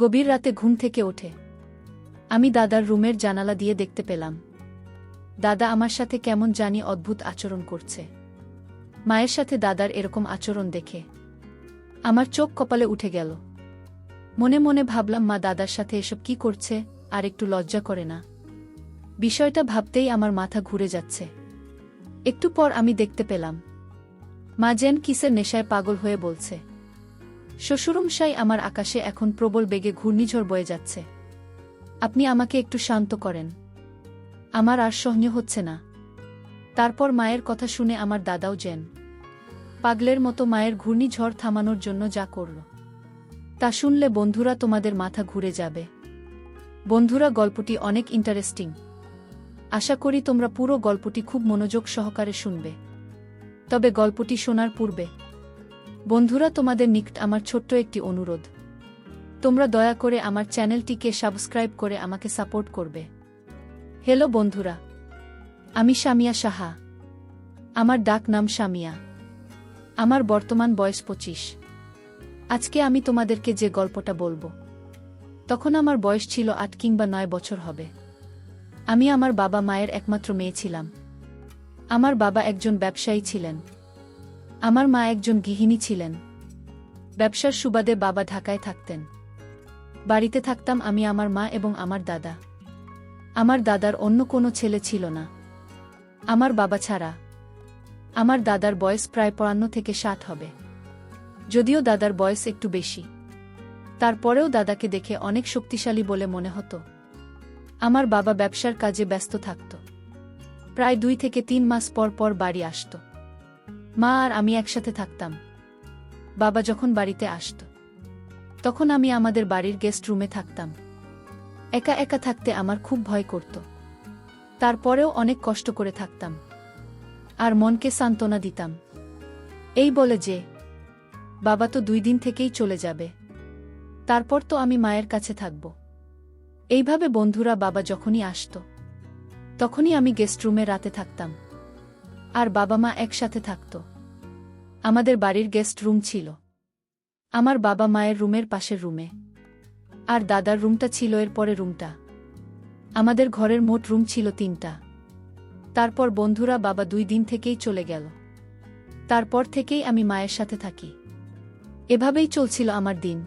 গভীর রাতে ঘুম থেকে ওঠে আমি দাদার রুমের জানালা দিয়ে দেখতে পেলাম দাদা আমার সাথে কেমন জানি অদ্ভুত আচরণ করছে। মায়ের সাথে দাদার এরকম আচরণ দেখে আমার চোখ কপালে উঠে গেল। মনে মনে ভাবলাম মা দাদার সাথে এসব কি করছে, আর একটু লজ্জা করে না? বিষয়টা ভাবতেই আমার মাথা ঘুরে যাচ্ছে। একটু পর আমি দেখতে পেলাম মা যেন কিসের নেশায় পাগল হয়ে বলছে, শ্বশুরমশাই, আমার আকাশে এখন প্রবল বেগে ঘূর্ণিঝড় বয়ে যাচ্ছে, আপনি আমাকে একটু শান্ত করেন, আমার আর সহ্য হচ্ছে না। তারপর মায়ের কথা শুনে আমার দাদাও যেন পাগলের মতো মায়ের ঘূর্ণিঝড় থামানোর জন্য যা করল তা শুনলে বন্ধুরা তোমাদের মাথা ঘুরে যাবে। বন্ধুরা, গল্পটি অনেক ইন্টারেস্টিং। আশা করি তোমরা পুরো গল্পটি খুব মনোযোগ সহকারে শুনবে। তবে গল্পটি শোনার পূর্বে বন্ধুরা, তোমাদের নিকট আমার ছোট্ট একটি অনুরোধ, তোমরা দয়া করে আমার চ্যানেলটিকে সাবস্ক্রাইব করে আমাকে সাপোর্ট করবে। হ্যালো বন্ধুরা, আমি সামিয়া সাহা। আমার ডাক নাম সামিয়া। আমার বর্তমান বয়স 25। আজকে আমি তোমাদেরকে যে গল্পটা বলবো তখন আমার বয়স ছিল 8 কিংবা 9 বছর হবে। আমি আমার বাবা মায়ের একমাত্র মেয়ে ছিলাম। আমার বাবা একজন ব্যবসায়ী ছিলেন, আমার মা একজন গৃহিণী ছিলেন। ব্যবসার সুবাদে বাবা ঢাকায় থাকতেন। বাড়িতে থাকতাম আমি, আমার মা এবং আমার দাদা। আমার দাদার অন্য কোনো ছেলে ছিল না আমার বাবা ছাড়া। আমার দাদার বয়স প্রায় 55 থেকে 60 হবে। যদিও দাদার বয়স একটু বেশি, তারপরেও দাদাকে দেখে অনেক শক্তিশালী বলে মনে হতো। আমার বাবা ব্যবসার কাজে ব্যস্ত থাকত। প্রায় 2 থেকে 3 মাস পর পর বাড়ি আসত। মা আর আমি একসাথে থাকতাম। বাবা যখন বাড়িতে আসত তখন আমি আমাদের বাড়ির গেস্ট রুমে থাকতাম। একা একা থাকতে আমার খুব ভয় করত। তারপরেও অনেক কষ্ট করে থাকতাম আর মনকে সান্ত্বনা দিতাম, এই বলে যে বাবা তো 2 দিন থেকেই চলে যাবে, তারপর তো আমি মায়ের কাছে থাকব। এইভাবে বন্ধুরা, বাবা যখনই আসত তখনই আমি গেস্ট রুমে রাতে থাকতাম আর বাবা মা একসাথে থাকত। আমাদের বাড়ির গেস্ট রুম ছিল আমার বাবা মায়ের রুমের পাশের রুমে, আর দাদার রুমটা ছিল এর পরে রুমটা। আমাদের ঘরের মোট রুম ছিল 3টা। তারপর বন্ধুরা, বাবা 2 দিন থেকেই চলে গেল। তারপর থেকেই আমি মায়ের সাথে থাকি। এভাবেই চলছিল আমার দিন।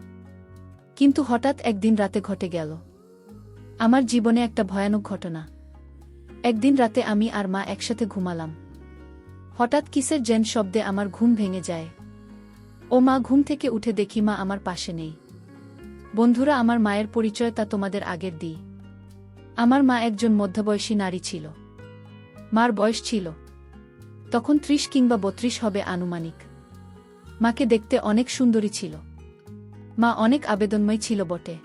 কিন্তু হঠাৎ একদিন রাতে ঘটে গেল আমার জীবনে একটা ভয়ানক ঘটনা। একদিন রাতে আমি আর মা একসাথে ঘুমালাম। হঠাৎ কিসের যেন শব্দে আমার ঘুম ভেঙে যায়। ও মা, ঘুম থেকে উঠে দেখি মা আমার পাশে নেই। বন্ধুরা, আমার মায়ের পরিচয় তা তোমাদের আগের দিই। আমার মা একজন মধ্যবয়সী নারী ছিল। মার বয়স ছিল তখন 30 কিংবা 32 হবে আনুমানিক। মাকে দেখতে অনেক সুন্দরী ছিল। মা অনেক আবেদনময় ছিল বটে।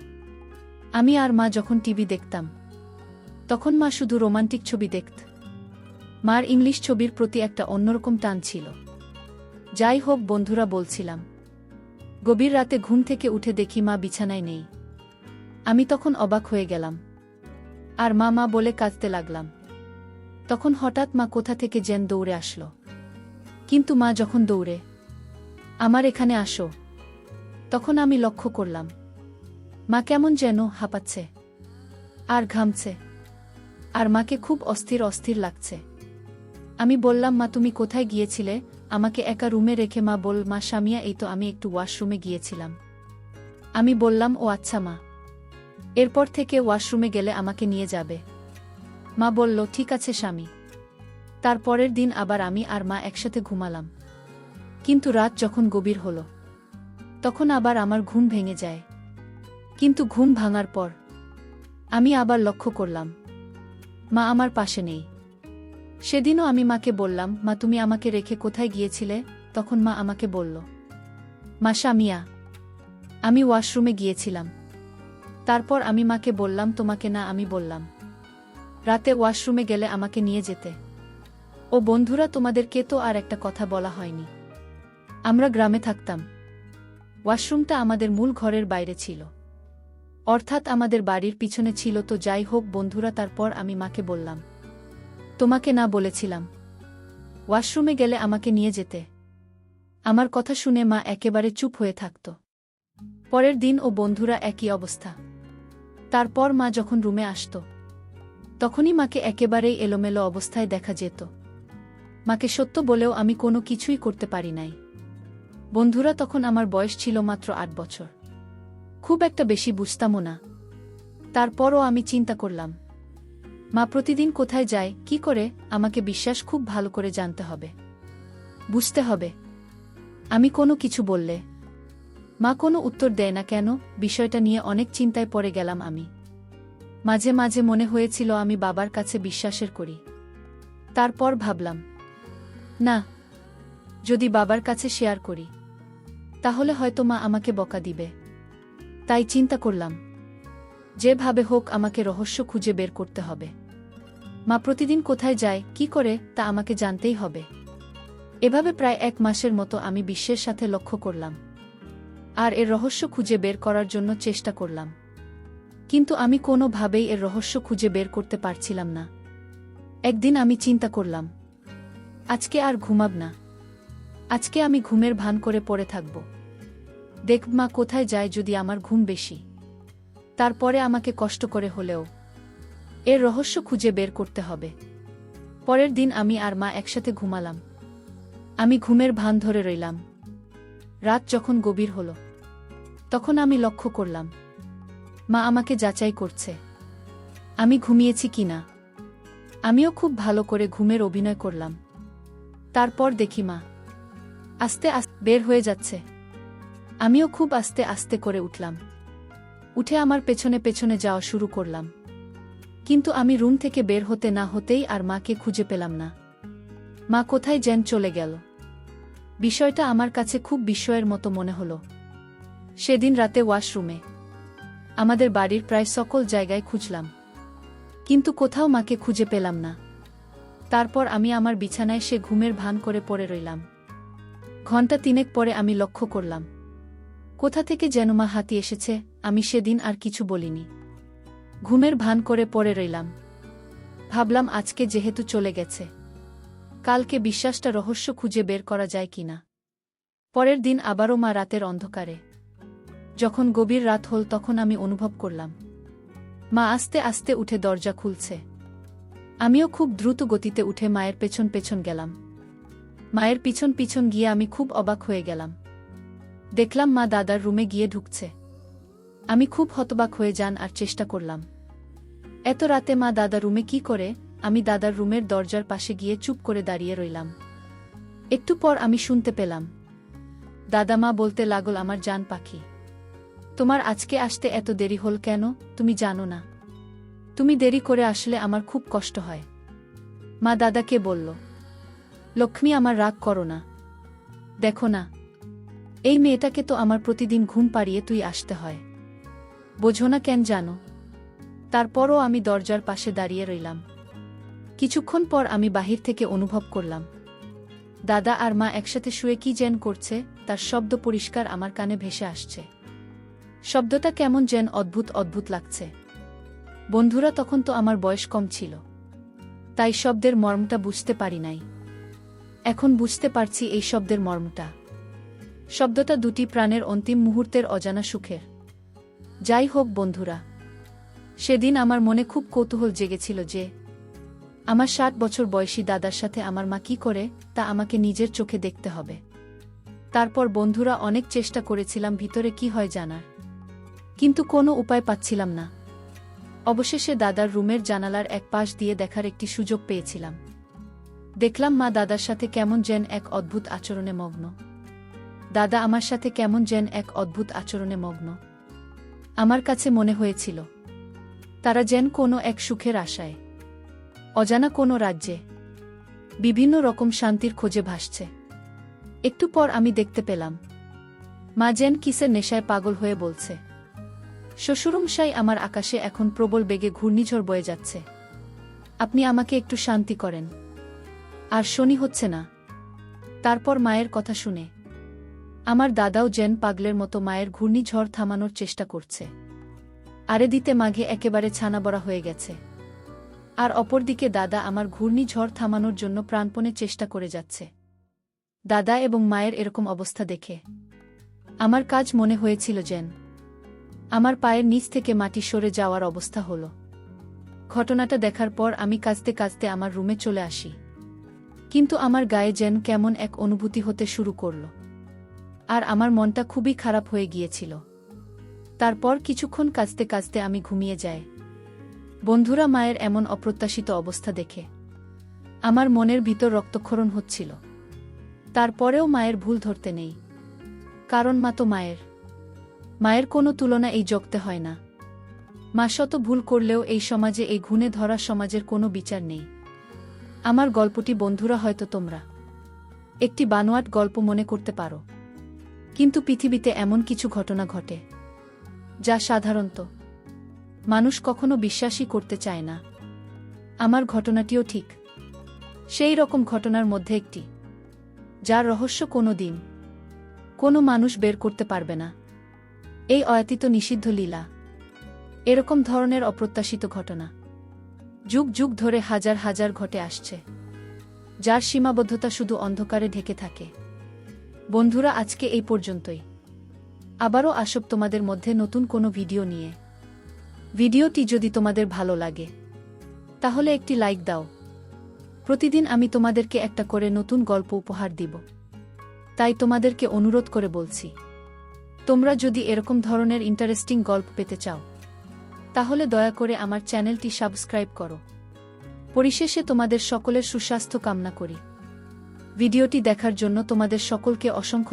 আমি আর মা যখন টিভি দেখতাম তখন মা শুধু রোমান্টিক ছবি দেখত। মার ইংলিশ ছবির প্রতি একটা অন্যরকম টান ছিল। যাই হোক বন্ধুরা, বলছিলাম, গভীর রাতে ঘুম থেকে উঠে দেখি মা বিছানায় নেই। আমি তখন অবাক হয়ে গেলাম আর মা মা বলে কাঁদতে লাগলাম। তখন হঠাৎ মা কোথা থেকে যেন দৌড়ে আসলো। কিন্তু মা যখন দৌড়ে আমার এখানে আসো, তখন আমি লক্ষ্য করলাম মা কেমন যেন হাঁপাচ্ছে আর ঘামছে, আর মাকে খুব অস্থির অস্থির লাগছে। আমি বললাম, মা তুমি কোথায় গিয়েছিলে? আমাকে একা রুমে রেখে মা বল, মা সামিয়া, এই তো আমি একটু ওয়াশরুমে গিয়েছিলাম। আমি বললাম, ও আচ্ছা মা, এরপর থেকে ওয়াশরুমে গেলে আমাকে নিয়ে যাবে। মা বলল, ঠিক আছে স্বামী। তার পরের দিন আবার আমি আর মা একসাথে ঘুমালাম। কিন্তু রাত যখন গভীর হল তখন আবার আমার ঘুম ভেঙে যায়। কিন্তু ঘুম ভাঙার পর আমি আবার লক্ষ্য করলাম মা আমার পাশে নেই। সেদিনও আমি মাকে বললাম, মা তুমি আমাকে রেখে কোথায় গিয়েছিলে? তখন মা আমাকে বলল, মা সামিয়া, আমি ওয়াশরুমে গিয়েছিলাম। তারপর আমি মাকে বললাম, তোমাকে না, আমি বললাম রাতে ওয়াশরুমে গেলে আমাকে নিয়ে যেতে। ও বন্ধুরা, তোমাদেরকে তো আর একটা কথা বলা হয়নি। আমরা গ্রামে থাকতাম। ওয়াশরুমটা আমাদের মূল ঘরের বাইরে ছিল, অর্থাৎ আমাদের বাড়ির পিছনে ছিল। তো যাই হোক বন্ধুরা, তারপর আমি মাকে বললাম, তোমাকে না বলেছিলাম ওয়াশরুমে গেলে আমাকে নিয়ে যেতে। আমার কথা শুনে মা একেবারে চুপ হয়ে থাকত। পরের দিন ও বন্ধুরা একই অবস্থা। তারপর মা যখন রুমে আসত তখনই মাকে একেবারেই এলোমেলো অবস্থায় দেখা যেত। মাকে সত্য বলেও আমি কোনো কিছুই করতে পারি নাই। বন্ধুরা তখন আমার বয়স ছিল মাত্র 8 বছর। খুব একটা বেশি বুঝতামও না। তারপরও আমি চিন্তা করলাম, মা প্রতিদিন কোথায় যায়, কি করে, আমাকে বিশ্বাস খুব ভালো করে জানতে হবে, বুঝতে হবে। আমি কোনো কিছু বললে মা কোনো উত্তর দেয় না কেন, বিষয়টা নিয়ে অনেক চিন্তায় পড়ে গেলাম আমি। মাঝে মাঝে মনে হয়েছিল আমি বাবার কাছে বিশ্বাসের করি। তারপর ভাবলাম, না, যদি বাবার কাছে শেয়ার করি তাহলে হয়তো মা আমাকে বকা দিবে। তাই চিন্তা করলাম, যেভাবে হোক আমাকে রহস্য খুঁজে বের করতে হবে। মা প্রতিদিন কোথায় যায়, কি করে, তা আমাকে জানতেই হবে। এভাবে প্রায় 1 মাসের মতো আমি বিশ্বের সাথে লক্ষ্য করলাম আর এর রহস্য খুঁজে বের করার জন্য চেষ্টা করলাম। কিন্তু আমি কোনোভাবেই এর রহস্য খুঁজে বের করতে পারছিলাম না। একদিন আমি চিন্তা করলাম, আজকে আর ঘুমাব না। আজকে আমি ঘুমের ভান করে পড়ে থাকব। দেখব মা কোথায় যায়, যদি আমার ঘুম বেশি। তারপরে আমাকে কষ্ট করে হলেও এর রহস্য খুঁজে বের করতে হবে। পরের দিন আমি আর মা একসাথে ঘুমালাম। আমি ঘুমের ভান ধরে রইলাম। রাত যখন গভীর হল তখন আমি লক্ষ্য করলাম মা আমাকে যাচাই করছে আমি ঘুমিয়েছি কিনা। আমিও খুব ভালো করে ঘুমের অভিনয় করলাম। তারপর দেখি মা আস্তে আস্তে বের হয়ে যাচ্ছে। আমিও খুব আস্তে আস্তে করে উঠলাম। উঠে আমার পেছনে পেছনে যাওয়া শুরু করলাম। কিন্তু আমি রুম থেকে বের হতে না হতেই আর মাকে খুঁজে পেলাম না। মা কোথায় যেন চলে গেল। বিষয়টা আমার কাছে খুব বিস্ময়ের মতো মনে হলো। সেদিন রাতে ওয়াশরুমে, আমাদের বাড়ির প্রায় সকল জায়গায় খুঁজলাম, কিন্তু কোথাও মাকে খুঁজে পেলাম না। তারপর আমি আমার বিছানায় সে ঘুমের ভান করে পড়ে রইলাম। ঘণ্টা 3 পরে আমি লক্ষ্য করলাম কোথা থেকে যেন মা হাতি এসেছে। আমি সেদিন আর কিছু বলিনি, ঘুমের ভান করে পড়ে রইলাম। ভাবলাম আজকে যেহেতু চলে গেছে, কালকে বিশ্বাসটা রহস্য খুঁজে বের করা যায় কিনা। পরের দিন আবারও মা রাতের অন্ধকারে, যখন গভীর রাত হল তখন আমি অনুভব করলাম মা আস্তে আস্তে উঠে দরজা খুলছে। আমিও খুব দ্রুত গতিতে উঠে মায়ের পেছন পেছন গেলাম। মায়ের পিছন পিছন গিয়ে আমি খুব অবাক হয়ে গেলাম। দেখলাম মা দাদার রুমে গিয়ে ঢুকছে। আমি খুব হতবাক হয়ে যান আর চেষ্টা করলাম, এত রাতে মা দাদা রুমে কি করে। আমি দাদার রুমের দরজার পাশে গিয়ে চুপ করে দাঁড়িয়ে রইলাম। একটু পর আমি শুনতে পেলাম দাদা মা বলতে লাগল, আমার জান পাখি, তোমার আজকে আসতে এত দেরি হল কেন, তুমি জানো না? তুমি দেরি করে আসলে আমার খুব কষ্ট হয়। মা দাদাকে বলল, লক্ষ্মী আমার রাগ করো না, দেখো না এই মেয়েটাকে তো আমার প্রতিদিন ঘুম পাড়িয়ে তুই আসতে হয়, বোঝো না কেন জানো? তারপরও আমি দরজার পাশে দাঁড়িয়ে রইলাম। কিছুক্ষণ পর আমি বাহির থেকে অনুভব করলাম দাদা আর মা একসাথে শুয়ে কি যেন করছে, তার শব্দ পরিষ্কার আমার কানে ভেসে আসছে। শব্দটা কেমন যেন অদ্ভুত অদ্ভুত লাগছে। বন্ধুরা তখন তো আমার বয়স কম ছিল, তাই শব্দের মর্মটা বুঝতে পারি নাই। এখন বুঝতে পারছি এই শব্দের মর্মটা। শব্দটা দুটি প্রাণের অন্তিম মুহূর্তের অজানা সুখের। যাই হোক বন্ধুরা, সেদিন আমার মনে খুব কৌতূহল জেগেছিল যে আমার 60 বছর বয়সী দাদার সাথে আমার মা কি করে, তা আমাকে নিজের চোখে দেখতে হবে। তারপর বন্ধুরা অনেক চেষ্টা করেছিলাম ভিতরে কি হয় জানার, কিন্তু কোনো উপায় পাচ্ছিলাম না। অবশেষে দাদার রুমের জানালার এক পাশ দিয়ে দেখার একটি সুযোগ পেয়েছিলাম। দেখলাম মা দাদার সাথে কেমন যেন এক অদ্ভুত আচরণে মগ্ন। দাদা আমার সাথে কেমন যেন এক অদ্ভুত আচরণে মগ্ন। আমার কাছে মনে হয়েছিল তারা যেন কোনো এক সুখের আশায় অজানা কোনো রাজ্যে বিভিন্ন রকম শান্তির খোঁজে ভাসছে। একটু পর আমি দেখতে পেলাম মা যেন কিসের নেশায় পাগল হয়ে বলছে, শ্বশুরমশাই, আমার আকাশে এখন প্রবল বেগে ঘূর্ণিঝড় বয়ে যাচ্ছে, আপনি আমাকে একটু শান্তি করেন, আর শনি হচ্ছে না। তারপর মায়ের কথা শুনে আমার দাদাও যেন পাগলের মতো মায়ের ঘূর্ণিঝড় থামানোর চেষ্টা করছে। আরে দিতে মাঘে একেবারে ছানাবড়া হয়ে গেছে, আর অপরদিকে দাদা আমার ঘূর্ণিঝড় থামানোর জন্য প্রাণপণে চেষ্টা করে যাচ্ছে। দাদা এবং মায়ের এরকম অবস্থা দেখে আমার কাজ মনে হয়েছিল যেন আমার পায়ের নিচ থেকে মাটি সরে যাওয়ার অবস্থা হলো। ঘটনাটা দেখার পর আমি কাঁদতে কাঁদতে আমার রুমে চলে আসি। কিন্তু আমার গায়ে যেন কেমন এক অনুভূতি হতে শুরু করল, আর আমার মনটা খুবই খারাপ হয়ে গিয়েছিল। তারপর কিছুক্ষণ কাঁদতে কাঁদতে আমি ঘুমিয়ে যাই। বন্ধুরা, মায়ের এমন অপ্রত্যাশিত অবস্থা দেখে আমার মনের ভিতর রক্তক্ষরণ হচ্ছিল। তারপরেও মায়ের ভুল ধরতে নেই, কারণ মা তো মায়ের। মায়ের কোনো তুলনা এই জগতে হয় না। মা শত ভুল করলেও এই সমাজে, এই ঘুণে ধরা সমাজের কোনো বিচার নেই। আমার গল্পটি বন্ধুরা হয়তো তোমরা একটি বানোয়াট গল্প মনে করতে পারো, কিন্তু পৃথিবীতে এমন কিছু ঘটনা ঘটে যা সাধারণত মানুষ কখনো বিশ্বাসই করতে চায় না। আমার ঘটনাটিও ঠিক সেই রকম ঘটনার মধ্যে একটি, যার রহস্য কোনো দিন কোনো মানুষ বের করতে পারবে না। এই অয়াতীত নিষিদ্ধ লীলা, এরকম ধরনের অপ্রত্যাশিত ঘটনা যুগ যুগ ধরে হাজার হাজার ঘটে আসছে, যার সীমাবদ্ধতা শুধু অন্ধকারে ঢেকে থাকে। বন্ধুরা, আজকে এই পর্যন্তই। আবারও আসব তোমাদের মধ্যে নতুন কোনো ভিডিও নিয়ে। ভিডিওটি যদি তোমাদের ভালো লাগে তাহলে একটি লাইক দাও। প্রতিদিন আমি তোমাদেরকে একটা করে নতুন গল্প উপহার দিব, তাই তোমাদেরকে অনুরোধ করে বলছি, তোমরা যদি এরকম ধরনের ইন্টারেস্টিং গল্প পেতে চাও তাহলে দয়া করে আমার চ্যানেলটি সাবস্ক্রাইব করো। পরিশেষে তোমাদের সকলের সুস্বাস্থ্য কামনা করি। ভিডিওটি দেখার জন্য তোমাদের সকলকে অসংখ্য